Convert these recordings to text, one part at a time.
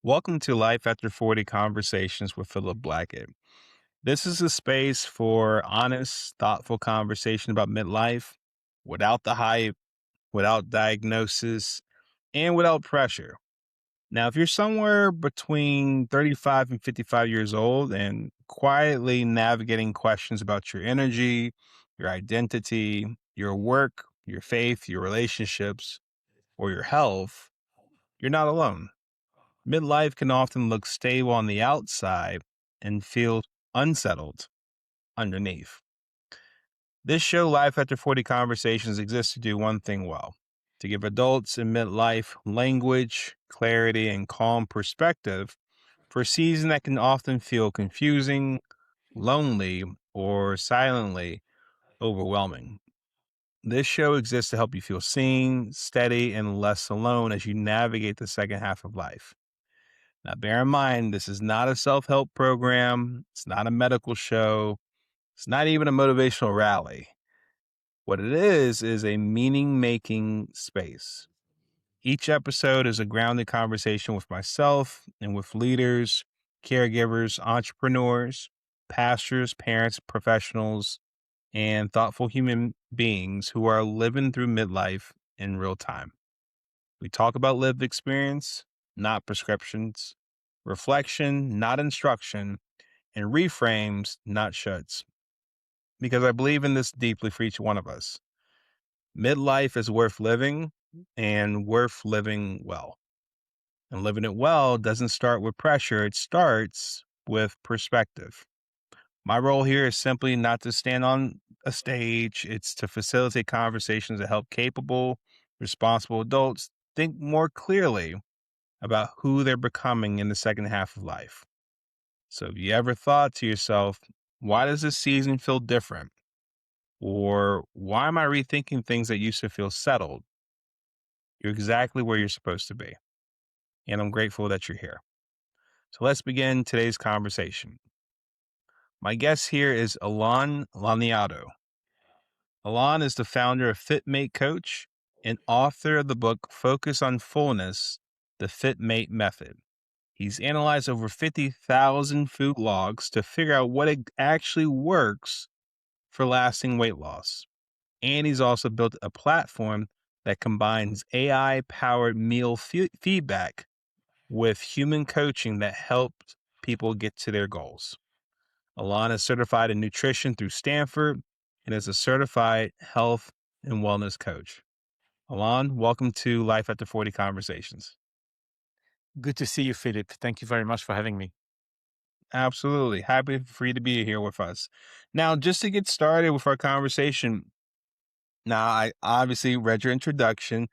Welcome to Life After 40 Conversations with Philip Blackett. This is a space for honest, thoughtful conversation about midlife without the hype, without diagnosis, and without pressure. Now, if you're somewhere between 35 and 55 years old and quietly navigating questions about your energy, your identity, your work, your faith, your relationships, or your health, you're not alone. Midlife can often look stable on the outside and feel unsettled underneath. This show, Life After 40 Conversations, exists to do one thing well: to give adults in midlife language, clarity, and calm perspective for a season that can often feel confusing, lonely, or silently overwhelming. This show exists to help you feel seen, steady, and less alone as you navigate the second half of life. Now, bear in mind, this is not a self help program. It's not a medical show. It's not even a motivational rally. What it is a meaning making space. Each episode is a grounded conversation with myself and with leaders, caregivers, entrepreneurs, pastors, parents, professionals, and thoughtful human beings who are living through midlife in real time. We talk about lived experience, not prescriptions, reflection, not instruction, and reframes, not shuts. Because I believe in this deeply for each one of us. Midlife is worth living and worth living well. And living it well doesn't start with pressure, it starts with perspective. My role here is simply not to stand on a stage, it's to facilitate conversations that help capable, responsible adults think more clearly about who they're becoming in the second half of life. So, have you ever thought to yourself, why does this season feel different? Or why am I rethinking things that used to feel settled? You're exactly where you're supposed to be. And I'm grateful that you're here. So, let's begin today's conversation. My guest here is Alon Laniado. Alon is the founder of FitMate Coach and author of the book Focus on Fullness, the FitMate Method. He's analyzed over 50,000 food logs to figure out what actually works for lasting weight loss. And he's also built a platform that combines AI powered meal feedback with human coaching that helps people get to their goals. Alon is certified in nutrition through Stanford and is a certified health and wellness coach. Alon, welcome to Life After 40 Conversations. Good to see you, Philip. Thank you very much for having me. Absolutely. Happy for you to be here with us. Now, just to get started with our conversation, now I obviously read your introduction,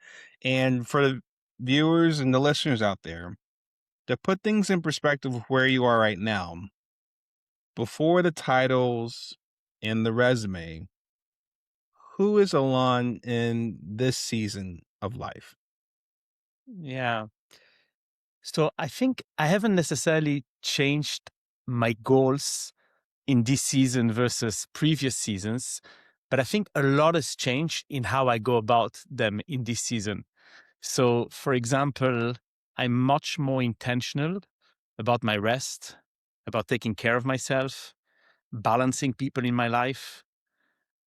and for the viewers and the listeners out there, to put things in perspective of where you are right now, before the titles and the resume, who is Alon in this season of life? Yeah. So I think I haven't necessarily changed my goals in this season versus previous seasons, but I think a lot has changed in how I go about them in this season. So, for example, I'm much more intentional about my rest, about taking care of myself, balancing people in my life.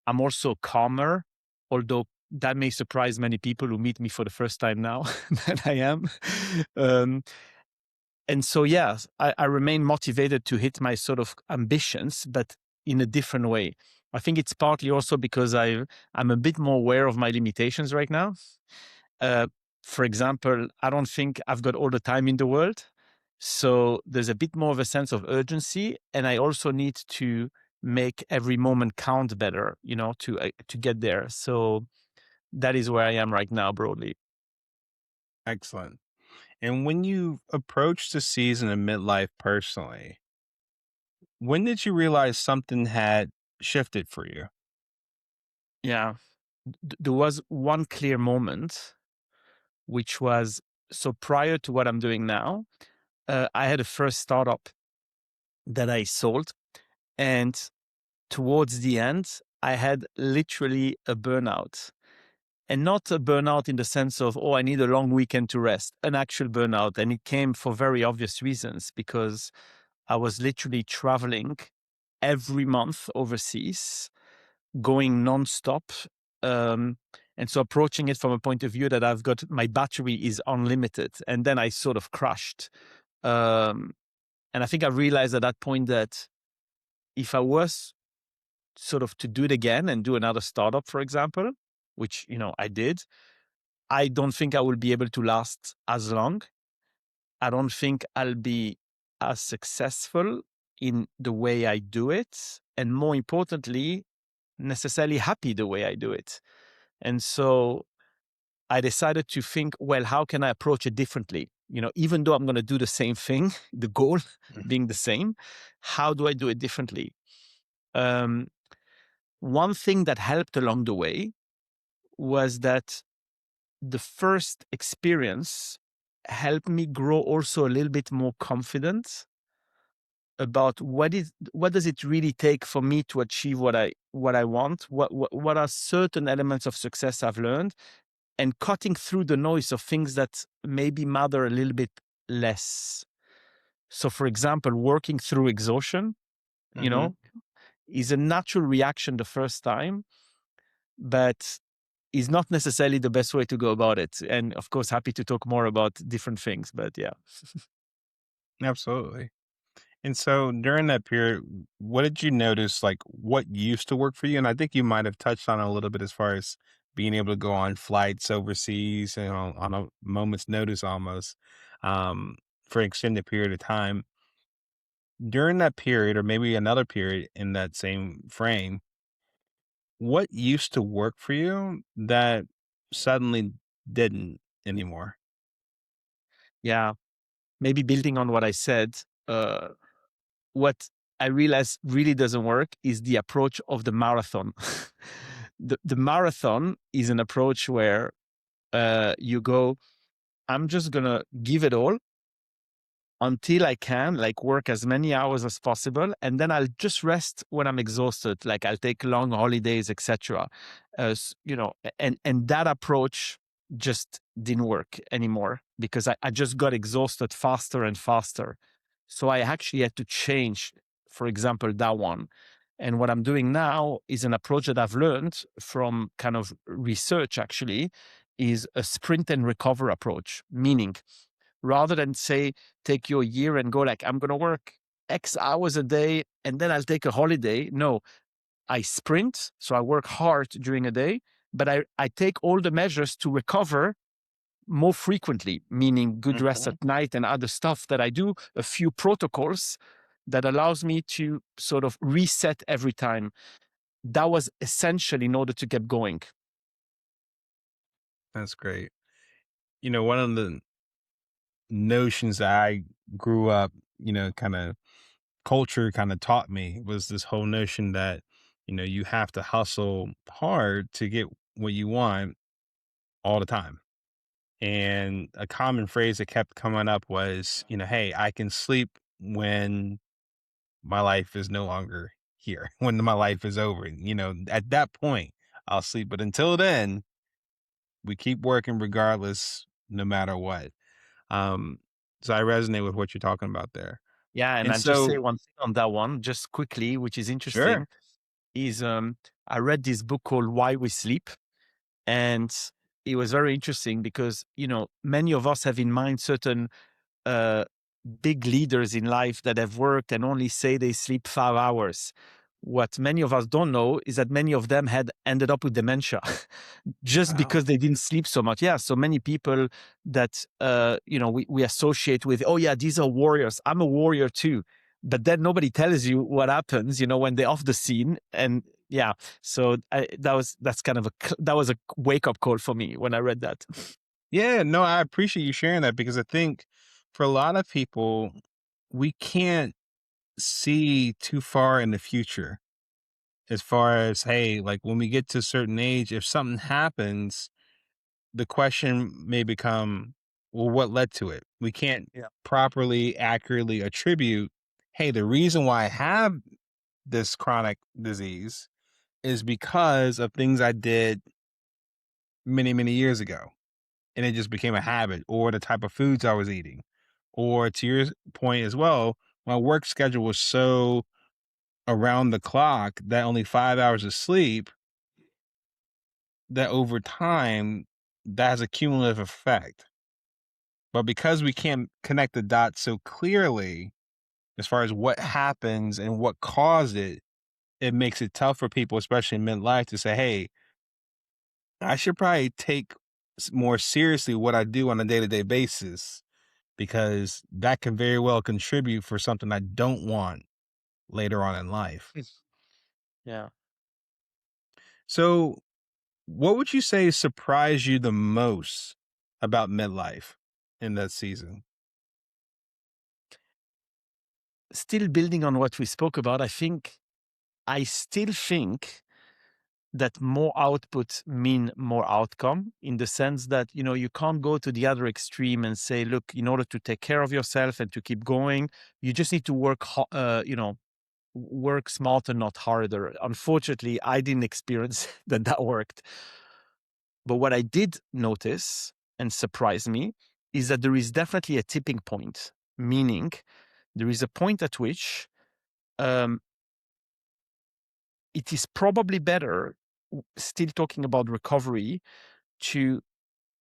I'm also calmer, although that may surprise many people who meet me for the first time now than I am. Um, and so, yeah, I remain motivated to hit my sort of ambitions, but in a different way. I think it's partly also because I'm a bit more aware of my limitations right now. Uh, for example, I don't think I've got all the time in the world. So there's a bit more of a sense of urgency. And I also need to make every moment count better, to get there. So that is where I am right now, broadly. Excellent. And when you approach the season of midlife personally, when did you realize something had shifted for you? Yeah. There was one clear moment, which was so prior to what I'm doing now, I had a first startup that I sold. And towards the end, I had literally a burnout. and not a burnout in the sense of, oh, I need a long weekend to rest, an actual burnout. And it came for very obvious reasons because I was literally traveling every month overseas, going nonstop. Um, and so approaching it from a point of view that I've got my battery is unlimited. And then I sort of crashed. Um, and I think I realized at that point that if I was sort of to do it again and do another startup, for example, which, I did, I don't think I will be able to last as long. I don't think I'll be as successful in the way I do it. And more importantly, necessarily happy the way I do it. And so I decided to think, well, how can I approach it differently? Even though I'm going to do the same thing, the goal being the same, how do I do it differently? Um, One thing that helped along the way was that the first experience helped me grow also a little bit more confident about what does it really take for me to achieve what I want, what are certain elements of success I've learned, and cutting through the noise of things that maybe matter a little bit less. So for example, working through exhaustion, you Hmm. know, is a natural reaction the first time, but is not necessarily the best way to go about it. And of course, happy to talk more about different things, but yeah. Absolutely. And so during that period, what did you notice, like what used to work for you? And I think you might have touched on it a little bit as far as being able to go on flights overseas and on a moment's notice almost, for an extended period of time. During that period, or maybe another period in that same frame, what used to work for you that suddenly didn't anymore? Yeah. Maybe building on what I said, uh, what I realized really doesn't work is the approach of the marathon. The marathon is an approach where you go, I'm just going to give it all until I can, like work as many hours as possible, and then I'll just rest when I'm exhausted. Like I'll take long holidays, etc. And that approach just didn't work anymore because I just got exhausted faster and faster. So I actually had to change, for example, that one. And what I'm doing now is an approach that I've learned from kind of research actually is a sprint and recover approach, meaning rather than say take your year and go like I'm going to work x hours a day and then I'll take a holiday. No, I sprint, so I work hard during a day, but I take all the measures to recover more frequently, meaning good rest Mhm. at night and other stuff that I do, a few protocols that allows me to sort of reset every time. That was essential in order to get going. That's great. One of the notions that I grew up, kind of culture kind of taught me was this whole notion that, you have to hustle hard to get what you want all the time. And a common phrase that kept coming up was, hey, I can sleep when my life is no longer here, when my life is over. At that point, I'll sleep. But until then, we keep working regardless, no matter what. Um, so I resonate with what you're talking about there. Yeah, and And I'll just say so, one thing on that one, just quickly, which is sure. interesting, is I read this book called Why We Sleep. And it was very interesting because, many of us have in mind certain uh, big leaders in life that have worked and only say they sleep 5 hours. What many of us don't know is that many of them had ended up with dementia just Wow. because they didn't sleep so much. Yeah, so many people that we associate with, oh yeah, these are warriors. I'm a warrior too. But then nobody tells you what happens, when they're off the scene. And yeah, so that was a wake up call for me when I read that. Yeah, no, I appreciate you sharing that because I think for a lot of people, we can't see too far in the future as far as, hey, like when we get to a certain age, if something happens, the question may become, well, what led to it? We can't Yeah. properly, accurately attribute, hey, the reason why I have this chronic disease is because of things I did many, many years ago. And it just became a habit, or the type of foods I was eating. Or to your point as well, my work schedule was so around the clock that only 5 hours of sleep, that over time, that has a cumulative effect. But because we can't connect the dots so clearly as far as what happens and what caused it, it makes it tough for people, especially in midlife, to say, hey, I should probably take more seriously what I do on a day to day basis because that can very well contribute for something I don't want later on in life. Yeah. So, what would you say surprised you the most about midlife in that season? Still building on what we spoke about, I still think that more output mean more outcome, in the sense that, you can't go to the other extreme and say, look, in order to take care of yourself and to keep going, you just need to work smarter, not harder. Unfortunately, I didn't experience that worked. But what I did notice and surprised me is that there is definitely a tipping point, meaning there is a point at which um, it is probably better, still talking about recovery, to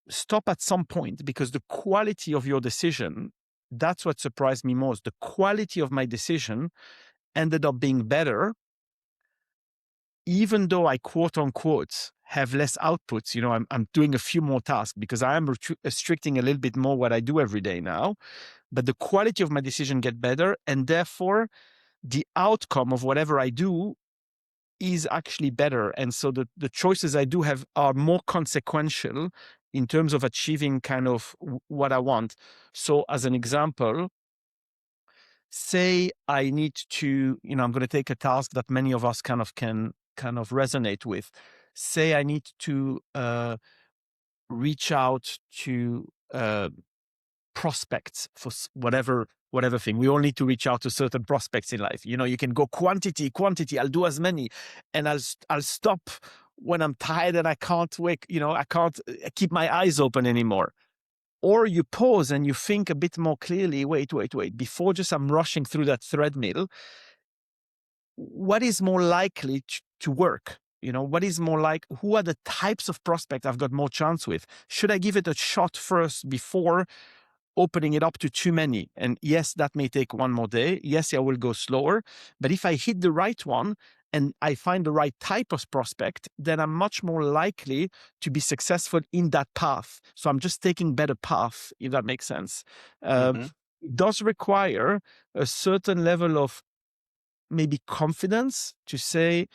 stop at some point, because the quality of your decision, that's what surprised me most. The quality of my decision ended up being better, even though I quote unquote have less outputs. I'm doing a few more tasks because I am restricting a little bit more what I do every day now, but the quality of my decision get better, and therefore the outcome of whatever I do is actually better. And so the choices I do have are more consequential in terms of achieving kind of what I want. So as an example, say I need to, I'm going to take a task that many of us can kind of resonate with. Say I need to reach out to prospects for whatever thing. We all need to reach out to certain prospects in life. You can go quantity. I'll do as many, and I'll stop when I'm tired and I can't wake. I can't keep my eyes open anymore. Or you pause and you think a bit more clearly. Wait. Before just I'm rushing through that treadmill, what is more likely to work? What is more like, who are the types of prospect I've got more chance with? Should I give it a shot first before opening it up to too many? And yes, that may take one more day. Yes, I will go slower. But if I hit the right one and I find the right type of prospect, then I'm much more likely to be successful in that path. So I'm just taking better path, if that makes sense. Uh, Hmm. it does require a certain level of maybe confidence to say,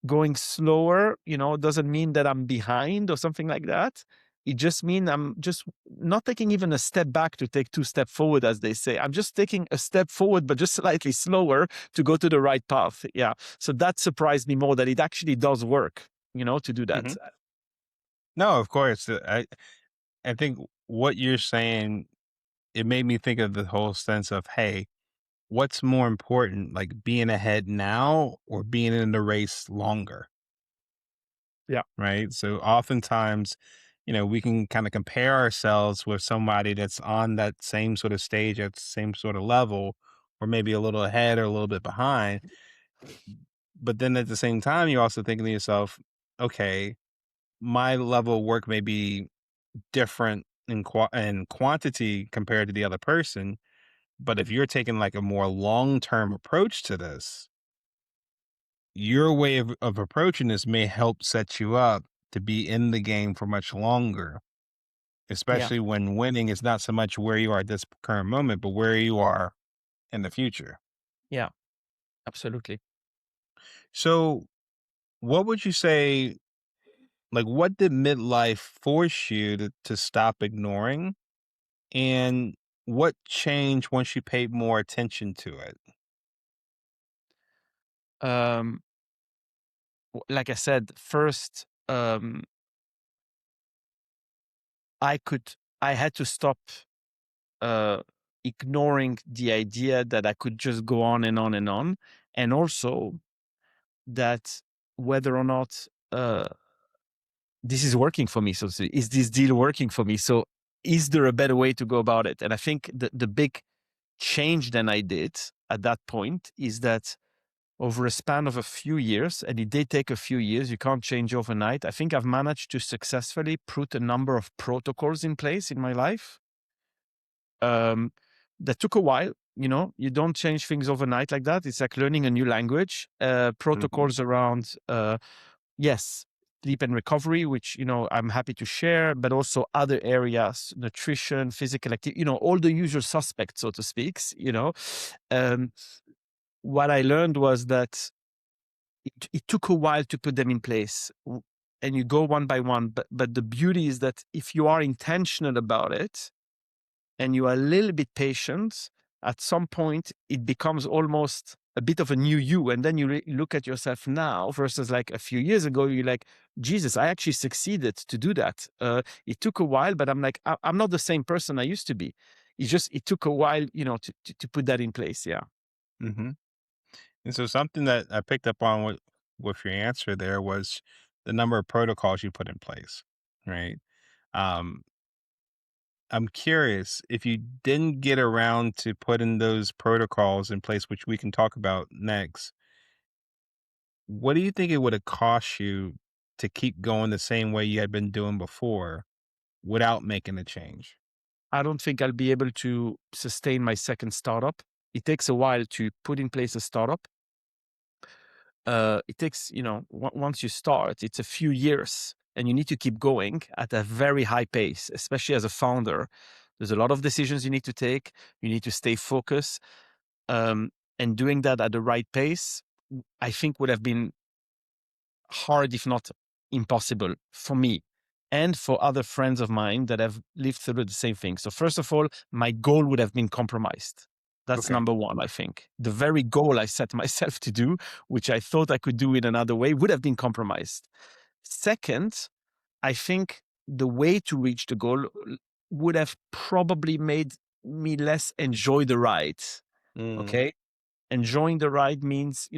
going slower, doesn't mean that I'm behind or something like that. It just means I'm just not taking even a step back to take two steps forward, as they say. I'm just taking a step forward, but just slightly slower to go to the right path. Yeah. So that surprised me more, that it actually does work, to do that. Hmm. No, of course. I think what you're saying, it made me think of the whole sense of, hey, what's more important, like being ahead now or being in the race longer? Yeah. Right. So oftentimes, we can kind of compare ourselves with somebody that's on that same sort of stage at the same sort of level, or maybe a little ahead or a little bit behind. But then at the same time, you're also thinking to yourself, okay, my level of work may be different in quantity compared to the other person. But if you're taking like a more long term approach to this, your way of approaching this may help set you up to be in the game for much longer, Yeah. especially when winning is not so much where you are at this current moment, but where you are in the future. Yeah. Absolutely. So, what would you say? Like, what did midlife force you to stop ignoring? And what changed once you paid more attention to it? Um, like I said, first, I could, I had to stop uh, ignoring the idea that I could just go on and on and on. And also that whether or not this is working for me. So is this deal working for me? So is there a better way to go about it? And I think the big change than I did at that point is that over a span of a few years, and it did take a few years, you can't change overnight. I think I've managed to successfully put a number of protocols in place in my life. Um, that took a while. You don't change things overnight like that. It's like learning a new language. Mhm. Protocols around, yes, sleep and recovery, which, I'm happy to share, but also other areas, nutrition, physical activity, all the usual. So to speak, um, what I learned was that it took a while to put them in place, and you go one by one. But the beauty is that if you are intentional about it and you are a little bit patient, at some point it becomes almost a bit of a new you. And then you look at yourself now versus like a few years ago. You're like, Jesus, I actually succeeded to do that. It took a while, but I'm like, I'm not the same person I used to be. It took a while, to put that in place. Yeah. Mhm. And so something that I picked up on with your answer there was the number of protocols you put in place, right? Um, I'm curious if you didn't get around to putting those protocols in place, which we can talk about next, what do you think it would have cost you to keep going the same way you had been doing before without making a change? I don't think I'll be able to sustain my second startup. It takes a while to put in place a startup. It takes, once you start, it's a few years and you need to keep going at a very high pace, especially as a founder. There's a lot of decisions you need to take. You need to stay focused. Um, and doing that at the right pace, I think would have been hard, if not impossible, for me and for other friends of mine that have lived through the same thing. So, first of all, my goal would have been compromised. That's Okay. number one, I think. The very goal I set myself to do, which I thought I could do in another way, would have been compromised. Second, I think the way to reach the goal would have probably made me less enjoy the ride. Mm, Okay, enjoying the ride means,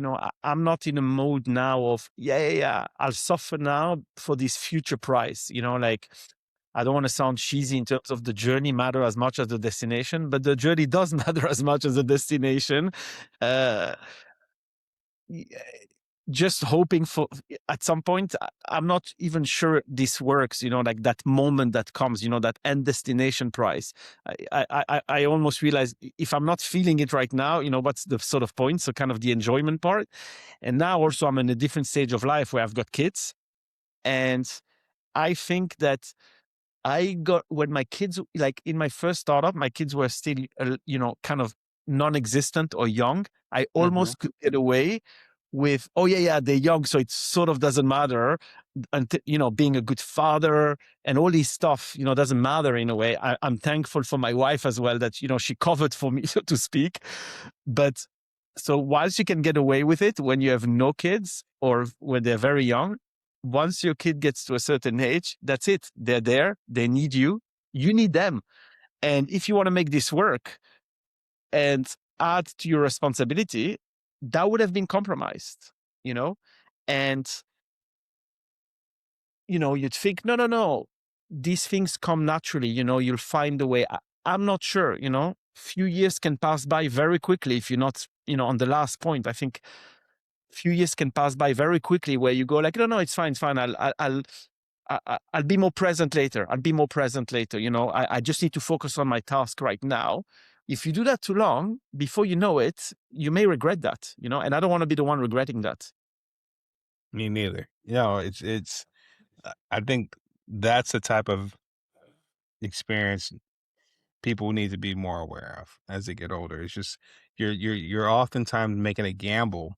I'm not in a mode now of, yeah, I'll suffer now for this future prize. Like, I don't want to sound cheesy in terms of the journey matter as much as the destination, but the journey does matter as much as the destination. Uh, just hoping for at some point, I'm not even sure this works, like that moment that comes, that end destination prize. I almost realize if I'm not feeling it right now, what's the sort of point? So kind of the enjoyment part. And now also I'm in a different stage of life where I've got kids. And I think that I got when my kids, like in my first startup, my kids were still, kind of non-existent or young. I mhm. almost could get away with, oh yeah, they're young, so it sort of doesn't matter. And being a good father and all this stuff, doesn't matter in a way. I'm thankful for my wife as well that she covered for me, so to speak. But so whilst you can get away with it when you have no kids or when they're very young, once your kid gets to a certain age, that's it. They're there. They need you. You need them. And if you want to make this work and add to your responsibility, that would have been compromised, you know? And, you'd think, no. These things come naturally, you'll find a way. I'm not sure, few years can pass by very quickly if you're not, on the last point. I think few years can pass by very quickly where you go like, no, it's fine, it's fine. I'll be more present later. I'll be more present later. I just need to focus on my task right now. If you do that too long, before you know it, you may regret that, and I don't want to be the one regretting that. Me neither. It's I think that's the type of experience people need to be more aware of as they get older. It's just you're oftentimes making a gamble.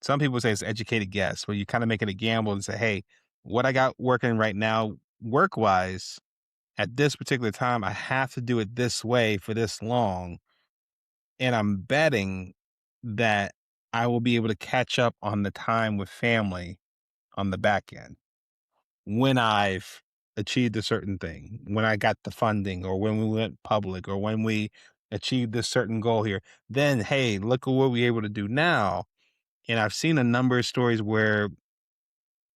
Some people say it's educated guess, where you kind of making a gamble and say, "Hey, what I got working right now, work wise, at this particular time, I have to do it this way for this long, and I'm betting that I will be able to catch up on the time with family on the back end." When I've achieved a certain thing, when I got the funding or when we went public or when we achieved this certain goal here, then hey, look at what we're able to do now. And I've seen a number of stories where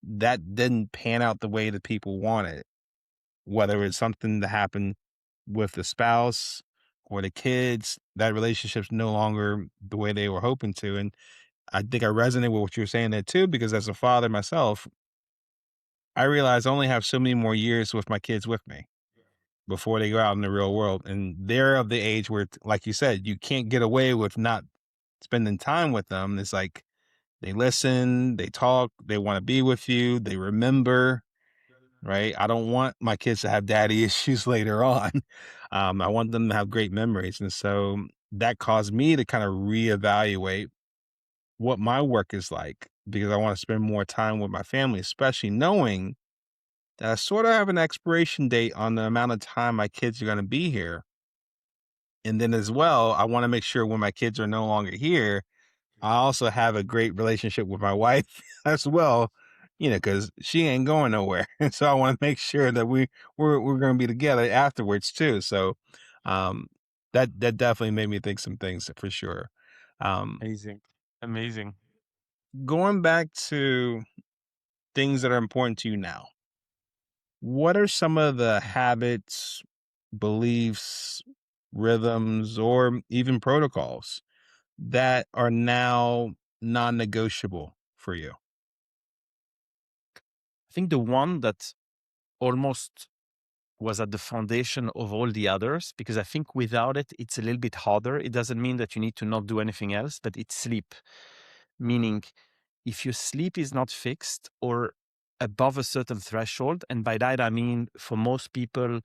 that didn't pan out the way that people wanted, whether it's something that happened with the spouse or the kids, that relationship's no longer the way they were hoping to. And I think I resonate with what you were saying there too, because as a father myself, I realize I only have so many more years with my kids with me before they go out in the real world. And they're of the age where, like you said, you can't get away with not spending time with them. It's like they listen, they talk, they want to be with you, they remember, right? I don't want my kids to have daddy issues later on. I want them to have great memories. And so that caused me to kind of reevaluate what my work is like because I want to spend more time with my family, especially knowing that I sort of have an expiration date on the amount of time my kids are going to be here. And then as well, I want to make sure when my kids are no longer here, I also have a great relationship with my wife as well, because she ain't going nowhere. And so I want to make sure that we're going to be together afterwards too. So um, that definitely made me think some things for sure. Um, Amazing. Amazing. Going back to things that are important to you now, what are some of the habits, beliefs, rhythms, or even protocols that are now non-negotiable for you? I think the one that almost was at the foundation of all the others, because I think without it, it's a little bit harder. It doesn't mean that you need to not do anything else, but it's sleep. Meaning, if your sleep is not fixed or above a certain threshold, and by that I mean for most people,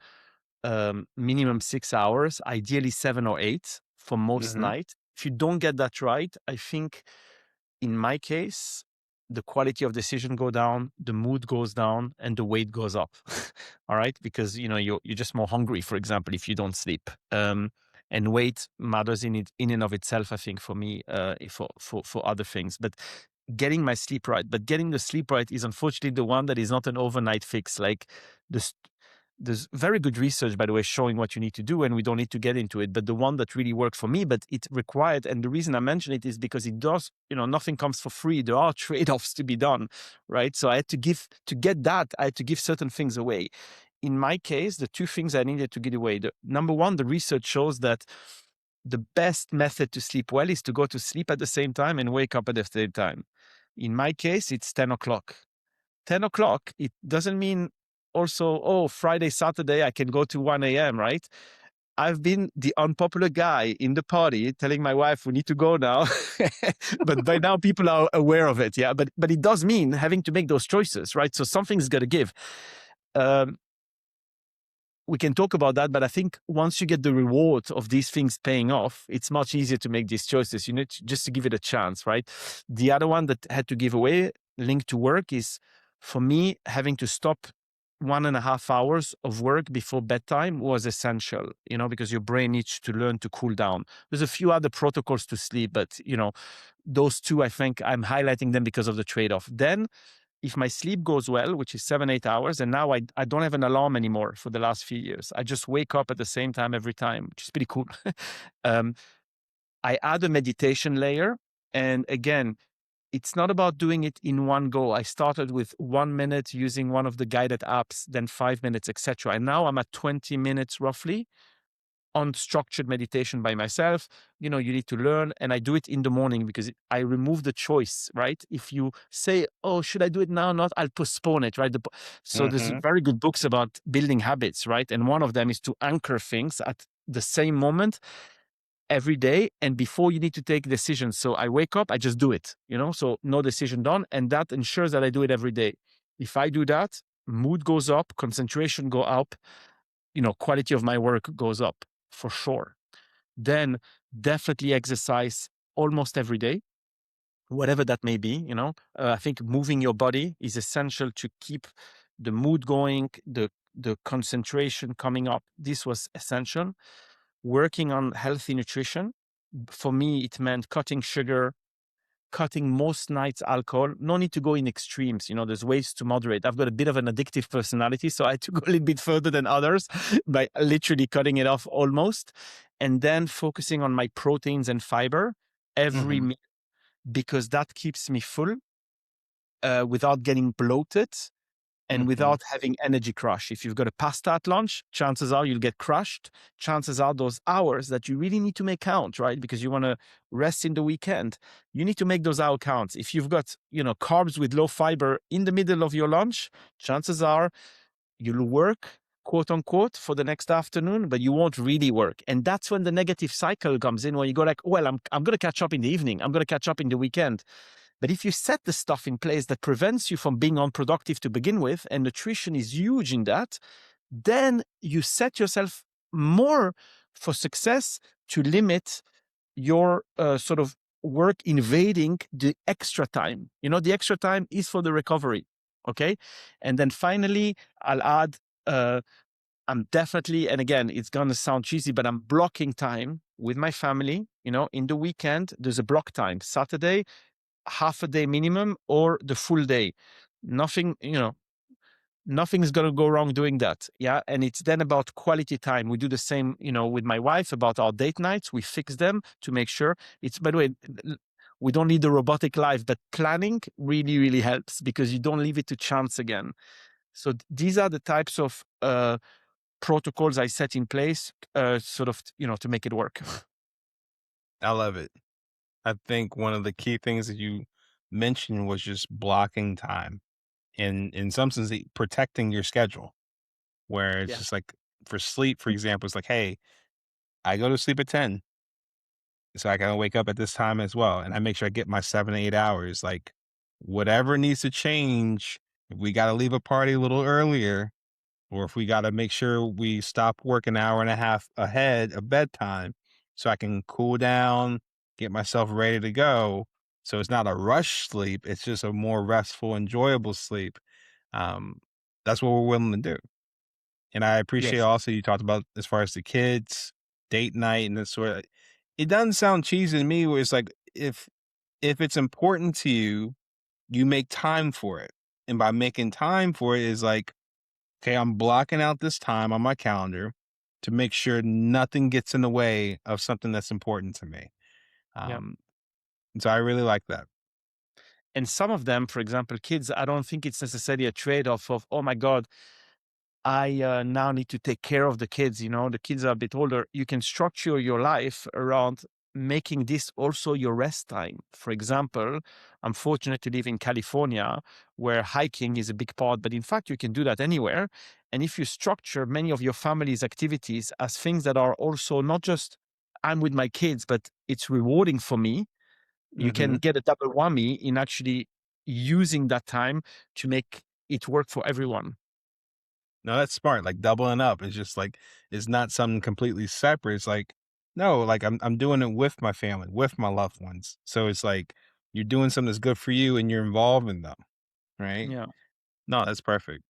minimum 6 hours, ideally 7 or 8 for most Mhm. nights. If you don't get that right, I think in my case, the quality of decision go down, the mood goes down, and the weight goes up. All right, because you're just more hungry, for example, if you don't sleep. And weight matters in and of itself, I think, for me, for other things. But getting my sleep right, but getting the sleep right is unfortunately the one that is not an overnight fix. Like this, there's very good research, by the way, showing what you need to do, and we don't need to get into it. But the one that really worked for me, but it required, and the reason I mention it is because it does, nothing comes for free. There are trade-offs to be done, right? So to get that, I had to give certain things away. In my case, the two things I needed to give away, the number one, the research shows that the best method to sleep well is to go to sleep at the same time and wake up at the same time. In my case, it's 10 o'clock. 10 o'clock, it doesn't mean also, oh, Friday, Saturday, I can go to 1 a.m., right? I've been the unpopular guy in the party telling my wife we need to go now. But by now people are aware of it. Yeah. But it does mean having to make those choices, right? So something's got to give. Um, we can talk about that, but I think once you get the reward of these things paying off, it's much easier to make these choices. You need just to give it a chance, right? The other one that had to give away, linked to work, is for me having to stop 1.5 hours of work before bedtime was essential, because your brain needs to learn to cool down. There's a few other protocols to sleep, but those two, I think I'm highlighting them because of the trade-off. Then if my sleep goes well, which is 7, 8 hours, and now I don't have an alarm anymore for the last few years. I just wake up at the same time every time, which is pretty cool. um, I add a meditation layer. And again, it's not about doing it in one go. I started with 1 minute using one of the guided apps, then 5 minutes, etc. And now I'm at 20 minutes roughly unstructured meditation by myself. You need to learn, and I do it in the morning because I remove the choice, right? If you say, oh, should I do it now or not, I'll postpone it, right? So there's Mhm. very good books about building habits, right? And one of them is to anchor things at the same moment every day and before you need to take decisions. So I wake up, I just do it, so no decision done, and that ensures that I do it every day. If I do that, mood goes up, concentration go up, quality of my work goes up for sure. Then definitely exercise almost every day, whatever that may be. I think moving your body is essential to keep the mood going, the concentration coming up. This was essential. Working on healthy nutrition. For me, it meant cutting sugar, cutting most nights alcohol. No need to go in extremes. There's ways to moderate. I've got a bit of an addictive personality, so I had to go a little bit further than others by literally cutting it off almost. And then focusing on my proteins and fiber every Mhm. meal, because that keeps me full without getting bloated and Mhm. without having energy crush. If you've got a pasta at lunch, chances are you'll get crushed. Chances are those hours that you really need to make count, right? Because you want to rest in the weekend, you need to make those hours count. If you've got, carbs with low fiber in the middle of your lunch, chances are you'll work, quote unquote, for the next afternoon, but you won't really work. And that's when the negative cycle comes in, where you go like, well, I'm going to catch up in the evening. I'm going to catch up in the weekend. But if you set the stuff in place that prevents you from being unproductive to begin with, and nutrition is huge in that, then you set yourself more for success to limit your sort of work invading the extra time. The extra time is for the recovery. Okay. And then finally, I'll add, I'm definitely, and again, it's going to sound cheesy, but I'm blocking time with my family. In the weekend, there's a block time. Saturday, half a day minimum or the full day. Nothing, nothing's going to go wrong doing that. Yeah. And it's then about quality time. We do the same, with my wife about our date nights. We fix them to make sure it's, by the way, we don't need the robotic life, but planning really, really helps because you don't leave it to chance again. So these are the types of protocols I set in place, sort of, to make it work. I love it. I think one of the key things that you mentioned was just blocking time and in some sense protecting your schedule, where it's Yeah. just like for sleep, for example, it's like, hey, I go to sleep at 10. So I gotta wake up at this time as well. And I make sure I get my 7 to 8 hours. Like whatever needs to change, if we gotta leave a party a little earlier, or if we gotta make sure we stop work an hour and a half ahead of bedtime so I can cool down, get myself ready to go. So it's not a rush sleep, it's just a more restful, enjoyable sleep. Um, that's what we're willing to do. And I appreciate Yes. also you talked about as far as the kids, date night, and this sort of it doesn't sound cheesy to me where it's like if it's important to you, you make time for it. And by making time for it is like, okay, I'm blocking out this time on my calendar to make sure nothing gets in the way of something that's important to me. Yeah. Um, and so I really like that. And some of them, for example, kids, I don't think it's necessarily a trade-off of, oh my God, I now need to take care of the kids. The kids are a bit older. You can structure your life around making this also your rest time. For example, I'm fortunate to live in California where hiking is a big part, but in fact, you can do that anywhere. And if you structure many of your family's activities as things that are also not just I'm with my kids, but it's rewarding for me, you can Hmm. get a double whammy in actually using that time to make it work for everyone. No, that's smart. Like doubling up. It's just like it's not something completely separate. It's like, no, like I'm doing it with my family, with my loved ones. So it's like you're doing something that's good for you and you're involving them. Right. Yeah. No, that's perfect.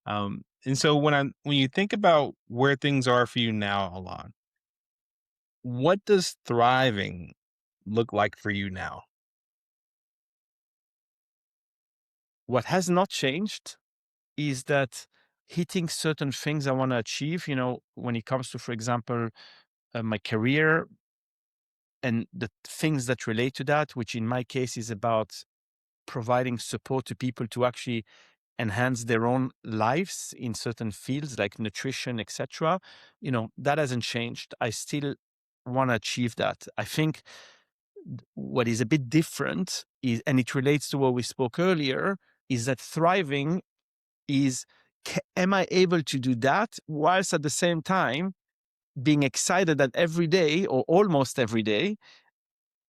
And so when you think about where things are for you now, Alon, what does thriving look like for you now? What has not changed is that hitting certain things I want to achieve, when it comes to, for example, my career and the things that relate to that, which in my case is about providing support to people to actually enhance their own lives in certain fields like nutrition, etc. That hasn't changed. I still want to achieve that. I think what is a bit different is, and it relates to what we spoke earlier, is that thriving is, am I able to do that whilst at the same time being excited that every day or almost every day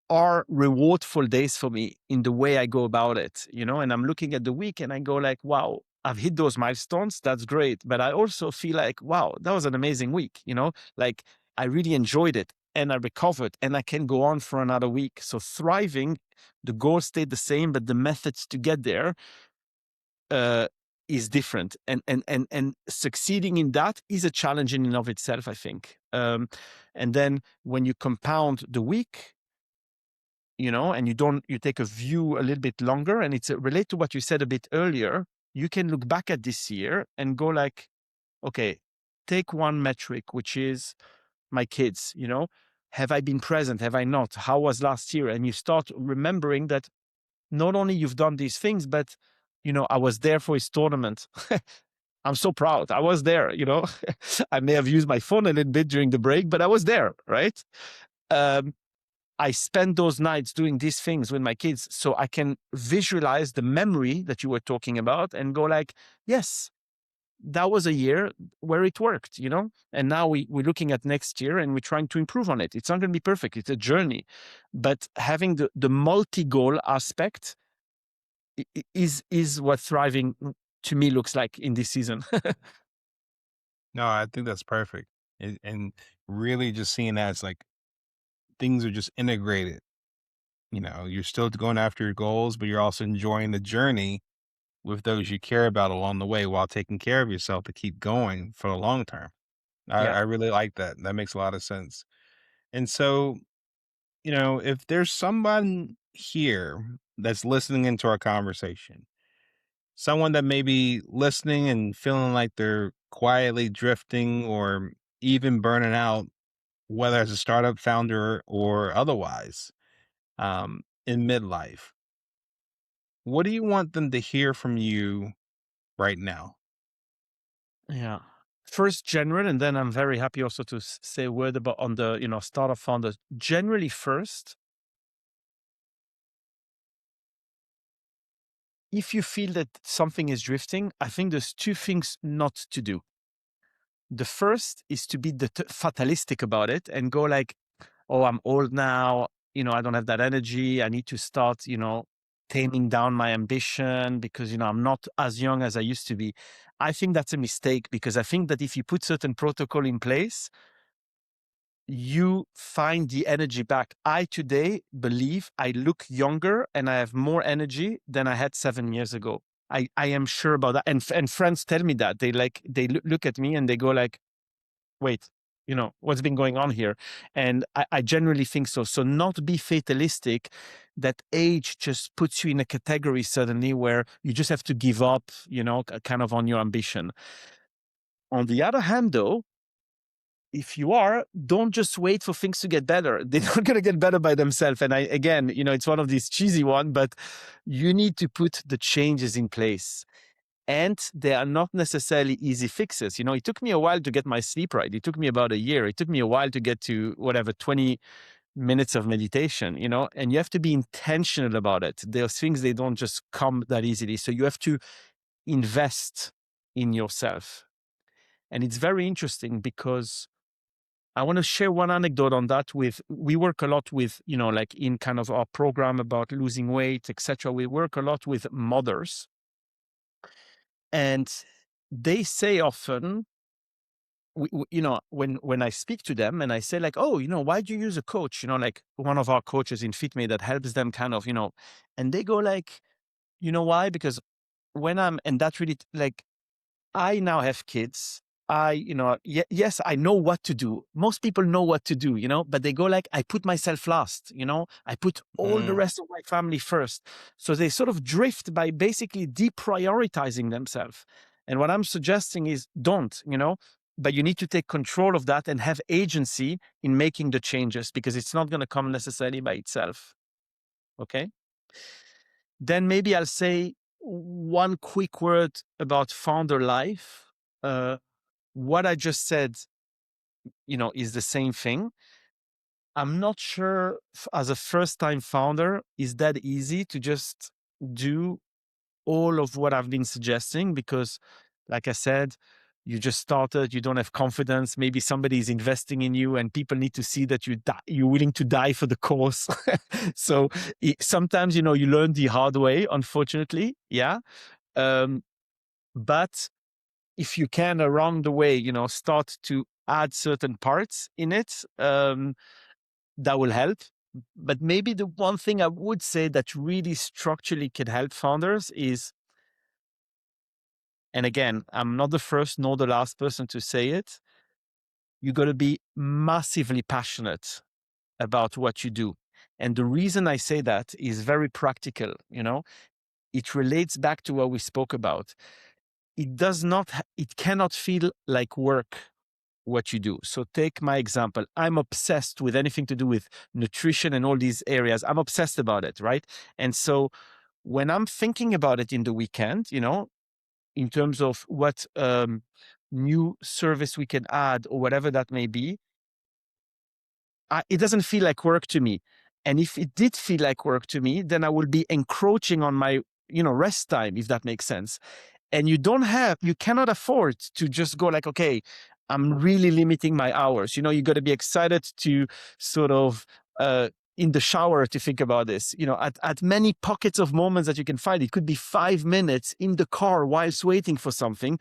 are rewardful days for me in the way I go about it, and I'm looking at the week and I go like, wow, I've hit those milestones. That's great. But I also feel like, wow, that was an amazing week, like I really enjoyed it and I recovered and I can go on for another week. So thriving, the goal stayed the same, but the methods to get there uh, is different, and succeeding in that is a challenge in and of itself, I think. And then when you compound the week, and you take a view a little bit longer, and it's relate to what you said a bit earlier. You can look back at this year and go like, okay, take one metric, which is my kids. Have I been present? Have I not? How was last year? And you start remembering that not only you've done these things, but I was there for his tournament. I'm so proud. I was there, I may have used my phone a little bit during the break, but I was there, right? Um, I spend those nights doing these things with my kids so I can visualize the memory that you were talking about and go like, yes, that was a year where it worked, and now we're looking at next year and we're trying to improve on it. It's not going to be perfect. It's a journey, but having the multi-goal aspect is what thriving to me looks like in this season. No, I think that's perfect. And really just seeing that it's like things are just integrated. You're still going after your goals, but you're also enjoying the journey with those you care about along the way while taking care of yourself to keep going for the long term. Yeah. I really like that. That makes a lot of sense. And so, if there's someone here that's listening into our conversation, someone that may be listening and feeling like they're quietly drifting or even burning out, whether as a startup founder or otherwise, in midlife, what do you want them to hear from you right now? Yeah. First, general, and then I'm very happy also to say a word about on the startup founders. Generally, first, if you feel that something is drifting, I think there's two things not to do. The first is to be fatalistic about it and go like, "Oh, I'm old now. I don't have that energy. I need to start, taming down my ambition because I'm not as young as I used to be." I think that's a mistake because I think that if you put certain protocol in place, you find the energy back. I today believe I look younger and I have more energy than I had 7 years ago. I am sure about that. And friends tell me that. They look at me and they go like, wait, what's been going on here? And I generally think so. So not be fatalistic that age just puts you in a category suddenly where you just have to give up, kind of on your ambition. On the other hand, though, if you are, don't just wait for things to get better. They're not going to get better by themselves. And again, it's one of these cheesy one, but you need to put the changes in place. And they are not necessarily easy fixes. It took me a while to get my sleep right. It took me about a year. It took me a while to get to whatever, 20 minutes of meditation, and you have to be intentional about it. Those things, they don't just come that easily. So you have to invest in yourself. And it's very interesting because I want to share one anecdote on that we work a lot with, like in kind of our program about losing weight, etc. We work a lot with mothers, and they say often, when I speak to them and I say like, oh, why do you use a coach? Like one of our coaches in FitMate that helps them kind of, and they go like, why? Because and that's really like, I now have kids. Yes, I know what to do. Most people know what to do, but they go like, I put myself last, I put all the Mm, rest of my family first. So they sort of drift by basically deprioritizing themselves. And what I'm suggesting is don't, but you need to take control of that and have agency in making the changes because it's not going to come necessarily by itself. Okay. Then maybe I'll say one quick word about founder life. What I just said, is the same thing. I'm not sure as a first time founder, is that easy to just do all of what I've been suggesting? Because, like I said, you just started, you don't have confidence. Maybe somebody is investing in you and people need to see that you're willing to die for the cause. So sometimes, you learn the hard way, unfortunately. Yeah. Um, but if you can along the way, start to add certain parts in it, that will help. But maybe the one thing I would say that really structurally can help founders is, and again, I'm not the first nor the last person to say it, you got to be massively passionate about what you do. And the reason I say that is very practical, it relates back to what we spoke about. It cannot feel like work what you do. So take my example. I'm obsessed with anything to do with nutrition and all these areas. I'm obsessed about it, right? And so when I'm thinking about it in the weekend, in terms of what new service we can add or whatever that may be, it doesn't feel like work to me. And if it did feel like work to me, then I will be encroaching on my, rest time, if that makes sense. And you cannot afford to just go like, okay, I'm really limiting my hours. You got to be excited to sort of, in the shower to think about this, at many pockets of moments that you can find. It could be 5 minutes in the car whilst waiting for something.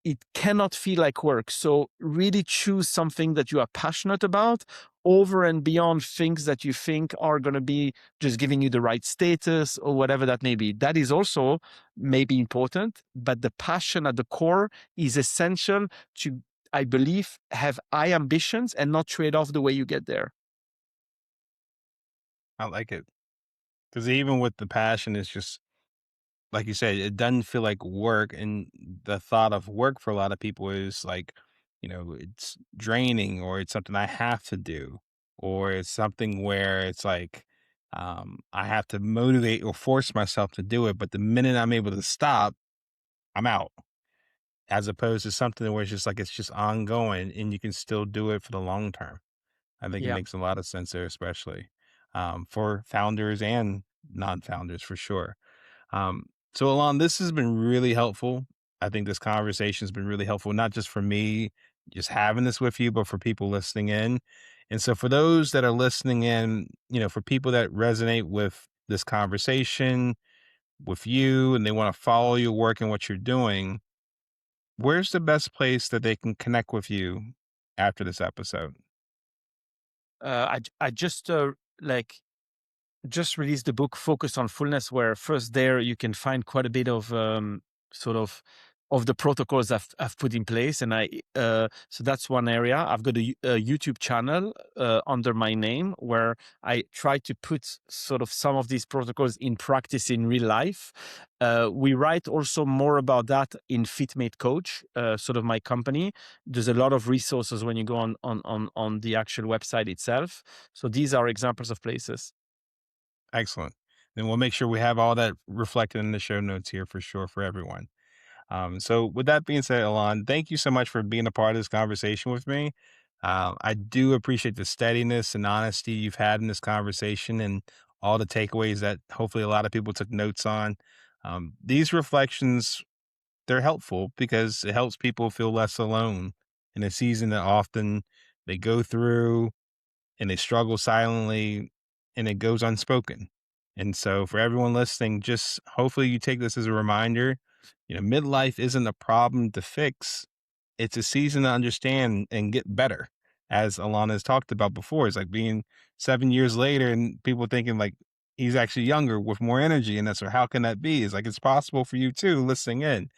It cannot feel like work. So really choose something that you are passionate about over and beyond things that you think are going to be just giving you the right status or whatever that may be. That is also maybe important, but the passion at the core is essential to, I believe, have high ambitions and not trade off the way you get there. I like it because even with the passion, it's just like you said, it doesn't feel like work. And the thought of work for a lot of people is like, it's draining or it's something I have to do, or it's something where it's like, I have to motivate or force myself to do it. But the minute I'm able to stop, I'm out. As opposed to something where it's just ongoing and you can still do it for the long term. I think it Yeah. makes a lot of sense there, especially for founders and non-founders for sure. Um, so Alon, this has been really helpful. I think this conversation has been really helpful, not just for me, just having this with you, but for people listening in. And so for those that are listening in, for people that resonate with this conversation with you and they want to follow your work and what you're doing, where's the best place that they can connect with you after this episode? I just like just released the book Focus on Fullness, where first there you can find quite a bit of sort of the protocols I've put in place, and so that's one area. I've got a YouTube channel under my name where I try to put sort of some of these protocols in practice in real life. We write also more about that in FitMate Coach, sort of my company. There's a lot of resources when you go on the actual website itself. So these are examples of places. Excellent. Then we'll make sure we have all that reflected in the show notes here for sure for everyone. So with that being said, Alon, thank you so much for being a part of this conversation with me. I do appreciate the steadiness and honesty you've had in this conversation and all the takeaways that hopefully a lot of people took notes on. These reflections, they're helpful because it helps people feel less alone in a season that often they go through and they struggle silently and it goes unspoken. And so for everyone listening, just hopefully you take this as a reminder, midlife isn't a problem to fix. It's a season to understand and get better. As Alana has talked about before, it's like being 7 years later and people thinking like he's actually younger with more energy. And that's how can that be? It's like it's possible for you too, listening in.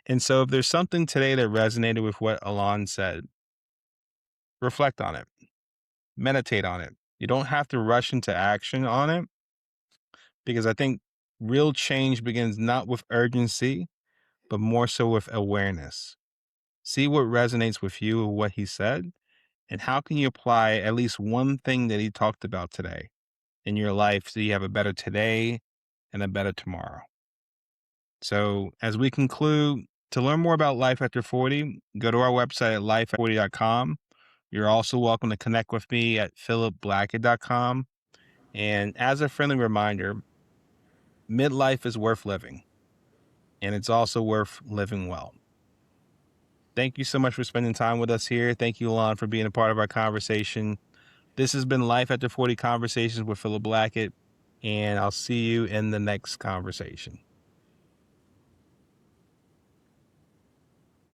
And so if there's something today that resonated with what Alon said, reflect on it, meditate on it. You don't have to rush into action on it because I think real change begins not with urgency, but more so with awareness. See what resonates with you with what he said, and how can you apply at least one thing that he talked about today in your life so you have a better today and a better tomorrow. So, as we conclude, to learn more about Life After 40, go to our website at lifeafter40.com. You're also welcome to connect with me at philipblackett.com. And as a friendly reminder, midlife is worth living, and it's also worth living well. Thank you so much for spending time with us here. Thank you, Alon, for being a part of our conversation. This has been Life After 40 Conversations with Philip Blackett, and I'll see you in the next conversation.